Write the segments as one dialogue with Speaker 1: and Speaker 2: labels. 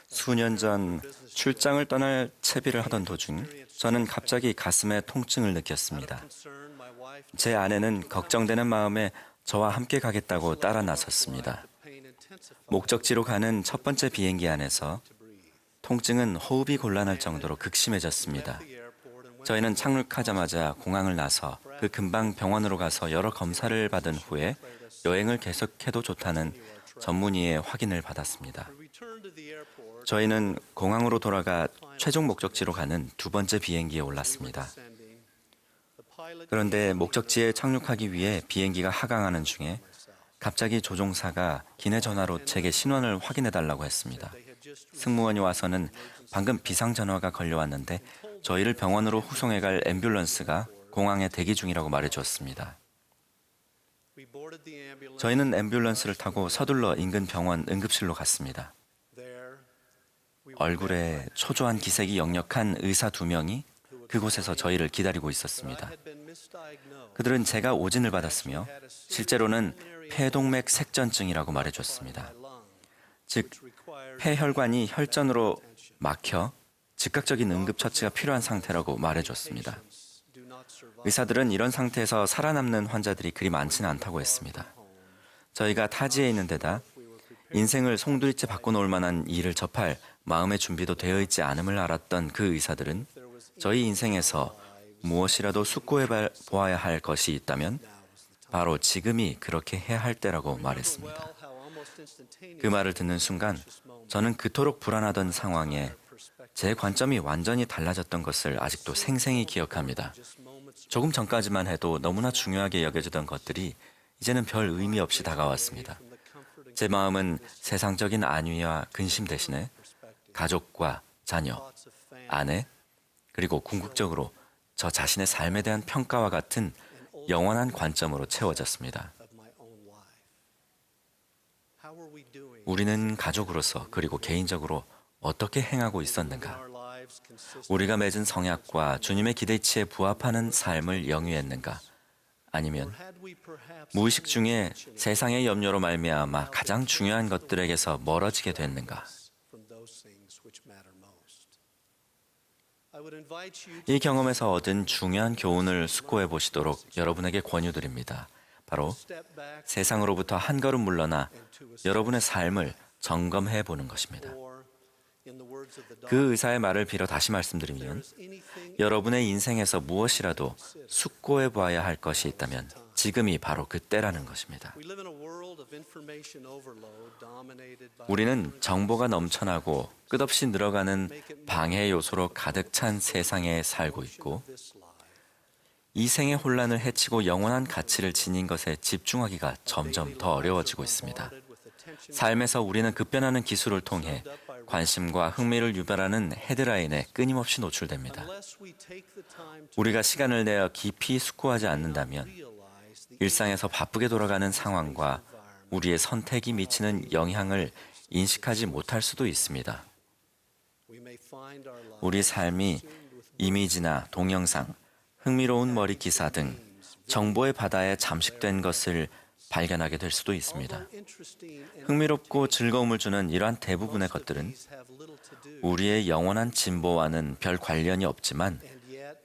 Speaker 1: 수년 전 출장을 떠날 채비를 하던 도중 저는 갑자기 가슴에 통증을 느꼈습니다. 제 아내는 걱정되는 마음에 저와 함께 가겠다고 따라 나섰습니다. 목적지로 가는 첫 번째 비행기 안에서 통증은 호흡이 곤란할 정도로 극심해졌습니다. 저희는 착륙하자마자 공항을 나서 그 근방 병원으로 가서 여러 검사를 받은 후에 여행을 계속해도 좋다는 전문의의 확인을 받았습니다. 저희는 공항으로 돌아가 최종 목적지로 가는 두 번째 비행기에 올랐습니다. 그런데 목적지에 착륙하기 위해 비행기가 하강하는 중에 갑자기 조종사가 기내 전화로 제게 신원을 확인해달라고 했습니다. 승무원이 와서는 방금 비상전화가 걸려왔는데 저희를 병원으로 후송해갈 앰뷸런스가 공항에 대기 중이라고 말해주었습니다. 저희는 앰뷸런스를 타고 서둘러 인근 병원 응급실로 갔습니다. 얼굴에 초조한 기색이 역력한 의사 2명이 그곳에서 저희를 기다리고 있었습니다. 그들은 제가 오진을 받았으며 실제로는 폐동맥 색전증이라고 말해줬습니다. 즉, 폐혈관이 혈전으로 막혀 즉각적인 응급처치가 필요한 상태라고 말해줬습니다. 의사들은 이런 상태에서 살아남는 환자들이 그리 많지는 않다고 했습니다. 저희가 타지에 있는 데다 인생을 송두리째 바꿔놓을 만한 일을 접할 마음의 준비도 되어 있지 않음을 알았던 그 의사들은 저희 인생에서 무엇이라도 숙고해 보아야 할 것이 있다면 바로 지금이 그렇게 해야 할 때라고 말했습니다. 그 말을 듣는 순간 저는 그토록 불안하던 상황에 제 관점이 완전히 달라졌던 것을 아직도 생생히 기억합니다. 조금 전까지만 해도 너무나 중요하게 여겨지던 것들이 이제는 별 의미 없이 다가왔습니다. 제 마음은 세상적인 안위와 근심 대신에 가족과 자녀, 아내, 그리고 궁극적으로 저 자신의 삶에 대한 평가와 같은 영원한 관점으로 채워졌습니다. 우리는 가족으로서 그리고 개인적으로 어떻게 행하고 있었는가? 우리가 맺은 성약과 주님의 기대치에 부합하는 삶을 영위했는가? 아니면 무의식 중에 세상의 염려로 말미암아 가장 중요한 것들에게서 멀어지게 됐는가? 이 경험에서 얻은 중요한 교훈을 숙고해 보시도록 여러분에게 권유드립니다. 바로 세상으로부터 한 걸음 물러나 여러분의 삶을 점검해 보는 것입니다. 그 의사의 말을 빌어 다시 말씀드리면 여러분의 인생에서 무엇이라도 숙고해 보아야 할 것이 있다면 지금이 바로 그때라는 것입니다. 우리는 정보가 넘쳐나고 끝없이 늘어가는 방해 요소로 가득 찬 세상에 살고 있고 이 생의 혼란을 해치고 영원한 가치를 지닌 것에 집중하기가 점점 더 어려워지고 있습니다. 삶에서 우리는 급변하는 기술을 통해 관심과 흥미를 유발하는 헤드라인에 끊임없이 노출됩니다. 우리가 시간을 내어 깊이 숙고하지 않는다면 일상에서 바쁘게 돌아가는 상황과 우리의 선택이 미치는 영향을 인식하지 못할 수도 있습니다. 우리 삶이 이미지나 동영상, 흥미로운 머리 기사 등 정보의 바다에 잠식된 것을 발견하게 될 수도 있습니다. 흥미롭고 즐거움을 주는 이러한 대부분의 것들은 우리의 영원한 진보와는 별 관련이 없지만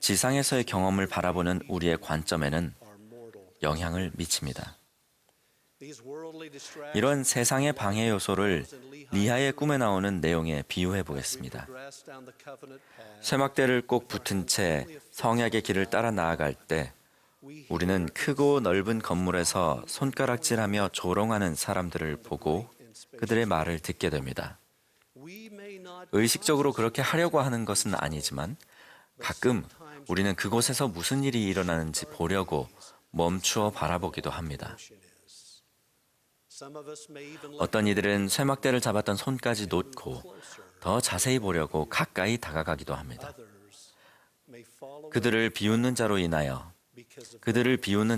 Speaker 1: 지상에서의 경험을 바라보는 우리의 관점에는 영향을 미칩니다. 이런 세상의 방해 요소를 리하의 꿈에 나오는 내용에 비유해 보겠습니다. 쇠막대를 꼭 붙은 채 성약의 길을 따라 나아갈 때 우리는 크고 넓은 건물에서 손가락질하며 조롱하는 사람들을 보고 그들의 말을 듣게 됩니다. 의식적으로 그렇게 하려고 하는 것은 아니지만 가끔 우리는 그곳에서 무슨 일이 일어나는지 보려고 멈추어 바라보기도 합니다. 어떤 이들은 쇠막대를 잡았던 손까지 놓고 더 자세히 보려고 가까이 다가가기도 합니다. 그들을 비웃는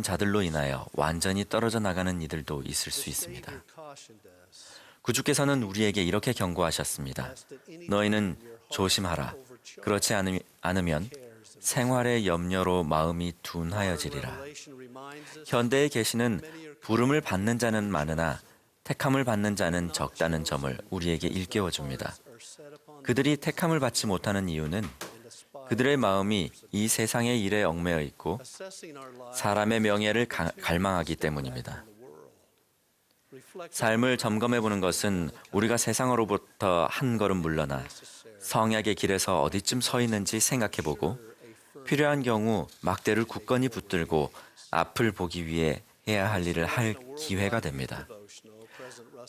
Speaker 1: 자들로 인하여 완전히 떨어져 나가는 이들도 있을 수 있습니다. 구주께서는 우리에게 이렇게 경고하셨습니다. 너희는 조심하라. 그렇지 않으면 생활의 염려로 마음이 둔하여지리라. 현대의 계시는 부름을 받는 자는 많으나 택함을 받는 자는 적다는 점을 우리에게 일깨워 줍니다. 그들이 택함을 받지 못하는 이유는 그들의 마음이 이 세상의 일에 얽매여 있고 사람의 명예를 갈망하기 때문입니다. 삶을 점검해 보는 것은 우리가 세상으로부터 한 걸음 물러나 성약의 길에서 어디쯤 서 있는지 생각해 보고 필요한 경우 막대를 굳건히 붙들고 앞을 보기 위해 해야 할 일을 할 기회가 됩니다.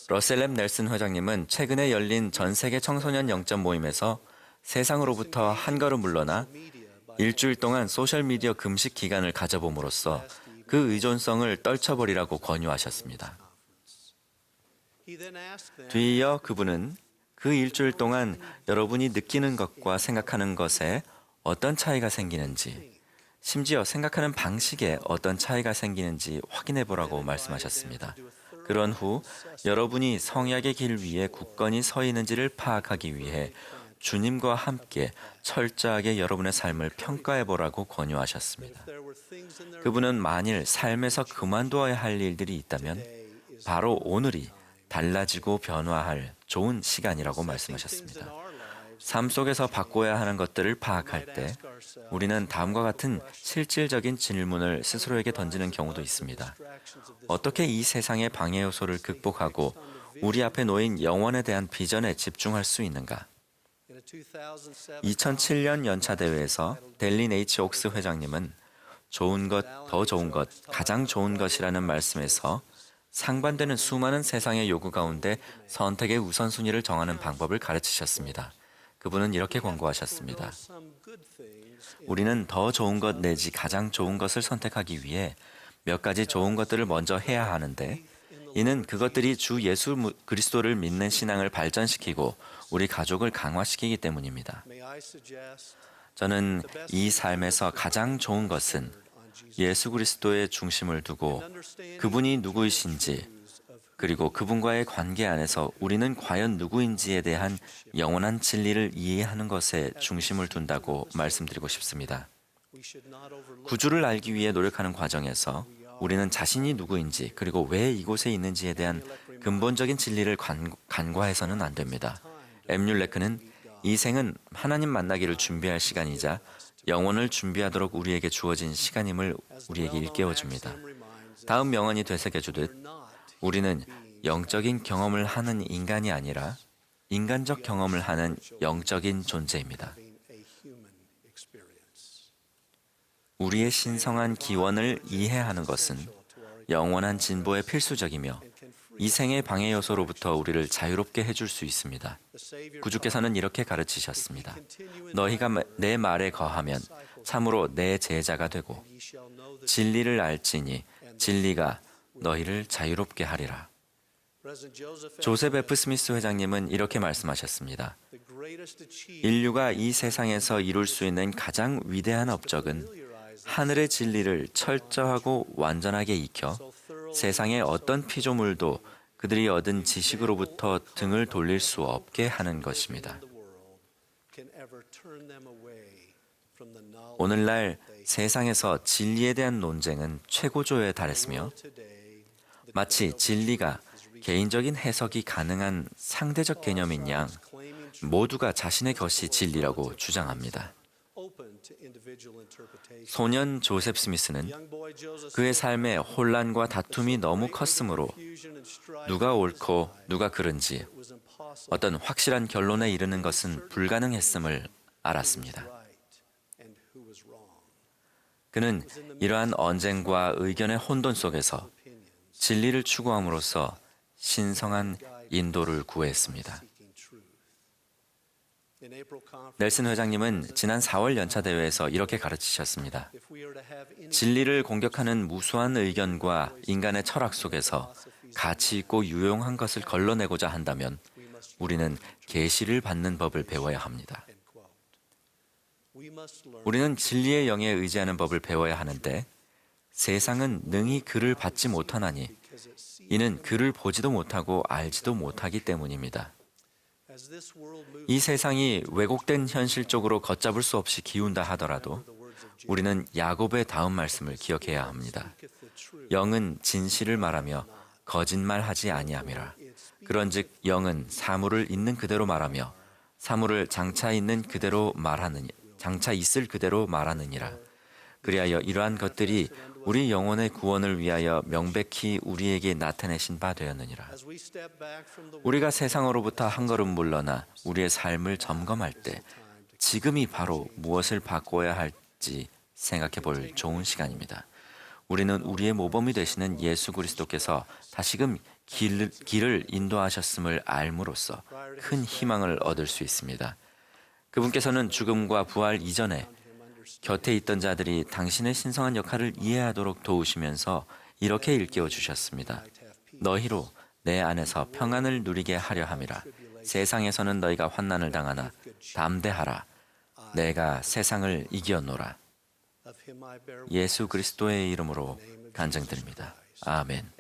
Speaker 1: 러셀 M. 넬슨 회장님은 최근에 열린 전 세계 청소년 영점 모임에서 세상으로부터 한 걸음 물러나 일주일 동안 소셜미디어 금식 기간을 가져봄으로써 그 의존성을 떨쳐버리라고 권유하셨습니다. 뒤이어 그분은 그 일주일 동안 여러분이 느끼는 것과 생각하는 것에 어떤 차이가 생기는지, 심지어 생각하는 방식에 어떤 차이가 생기는지 확인해 보라고 말씀하셨습니다. 그런 후 여러분이 성약의 길 위에 굳건히 서 있는지를 파악하기 위해 주님과 함께 철저하게 여러분의 삶을 평가해 보라고 권유하셨습니다. 그분은 만일 삶에서 그만두어야 할 일들이 있다면 바로 오늘이 달라지고 변화할 좋은 시간이라고 말씀하셨습니다. 삶 속에서 바꿔야 하는 것들을 파악할 때 우리는 다음과 같은 실질적인 질문을 스스로에게 던지는 경우도 있습니다. 어떻게 이 세상의 방해 요소를 극복하고 우리 앞에 놓인 영원에 대한 비전에 집중할 수 있는가? 2007년 연차 대회에서 델린 H. 옥스 회장님은 좋은 것, 더 좋은 것, 가장 좋은 것이라는 말씀에서 상반되는 수많은 세상의 요구 가운데 선택의 우선순위를 정하는 방법을 가르치셨습니다. 그분은 이렇게 권고하셨습니다. 우리는 더 좋은 것 내지 가장 좋은 것을 선택하기 위해 몇 가지 좋은 것들을 먼저 해야 하는데 이는 그것들이 주 예수 그리스도를 믿는 신앙을 발전시키고 우리 가족을 강화시키기 때문입니다. 저는 이 삶에서 가장 좋은 것은 예수 그리스도의 중심을 두고 그분이 누구이신지 그리고 그분과의 관계 안에서 우리는 과연 누구인지에 대한 영원한 진리를 이해하는 것에 중심을 둔다고 말씀드리고 싶습니다. 구주를 알기 위해 노력하는 과정에서 우리는 자신이 누구인지 그리고 왜 이곳에 있는지에 대한 근본적인 진리를 간과해서는 안 됩니다. 엠뮬레크는 이 생은 하나님 만나기를 준비할 시간이자 영혼을 준비하도록 우리에게 주어진 시간임을 우리에게 일깨워 줍니다. 다음 명언이 되새겨주듯 우리는 영적인 경험을 하는 인간이 아니라 인간적 경험을 하는 영적인 존재입니다. 우리의 신성한 기원을 이해하는 것은 영원한 진보에 필수적이며 이 생의 방해 요소로부터 우리를 자유롭게 해줄 수 있습니다. 구주께서는 이렇게 가르치셨습니다. 너희가 내 말에 거하면 참으로 내 제자가 되고 진리를 알지니 진리가 너희를 자유롭게 하리라. 조셉 F. 스미스 회장님은 이렇게 말씀하셨습니다. 인류가 이 세상에서 이룰 수 있는 가장 위대한 업적은 하늘의 진리를 철저하고 완전하게 익혀 세상의 어떤 피조물도 그들이 얻은 지식으로부터 등을 돌릴 수 없게 하는 것입니다. 오늘날 세상에서 진리에 대한 논쟁은 최고조에 달했으며 마치 진리가 개인적인 해석이 가능한 상대적 개념인 양 모두가 자신의 것이 진리라고 주장합니다. 소년 조셉 스미스는 그의 삶에 혼란과 다툼이 너무 컸으므로 누가 옳고 누가 그른지 어떤 확실한 결론에 이르는 것은 불가능했음을 알았습니다. 그는 이러한 언쟁과 의견의 혼돈 속에서 진리를 추구함으로써 신성한 인도를 구했습니다. 넬슨 회장님은 지난 4월 연차 대회에서 이렇게 가르치셨습니다. 진리를 공격하는 무수한 의견과 인간의 철학 속에서 가치 있고 유용한 것을 걸러내고자 한다면 우리는 계시를 받는 법을 배워야 합니다. 우리는 진리의 영에 의지하는 법을 배워야 하는데 세상은 능히 그를 받지 못하나니 이는 그를 보지도 못하고 알지도 못하기 때문입니다. 이 세상이 왜곡된 현실 쪽으로 걷잡을 수 없이 기운다 하더라도 우리는 야곱의 다음 말씀을 기억해야 합니다. 영은 진실을 말하며 거짓말하지 아니함이라. 그런즉 영은 사물을 있는 그대로 말하며 사물을 장차 있을 그대로 말하느니라. 그리하여 이러한 것들이 우리 영혼의 구원을 위하여 명백히 우리에게 나타내신 바 되었느니라. 우리가 세상으로부터 한 걸음 물러나 우리의 삶을 점검할 때 지금이 바로 무엇을 바꿔야 할지 생각해 볼 좋은 시간입니다. 우리는 우리의 모범이 되시는 예수 그리스도께서 다시금 길을 인도하셨음을 알므로써 큰 희망을 얻을 수 있습니다. 그분께서는 죽음과 부활 이전에 곁에 있던 자들이 당신의 신성한 역할을 이해하도록 도우시면서 이렇게 일깨워 주셨습니다. 너희로 내 안에서 평안을 누리게 하려 함이라. 세상에서는 너희가 환난을 당하나 담대하라. 내가 세상을 이겼노라. 예수 그리스도의 이름으로 간증드립니다. 아멘.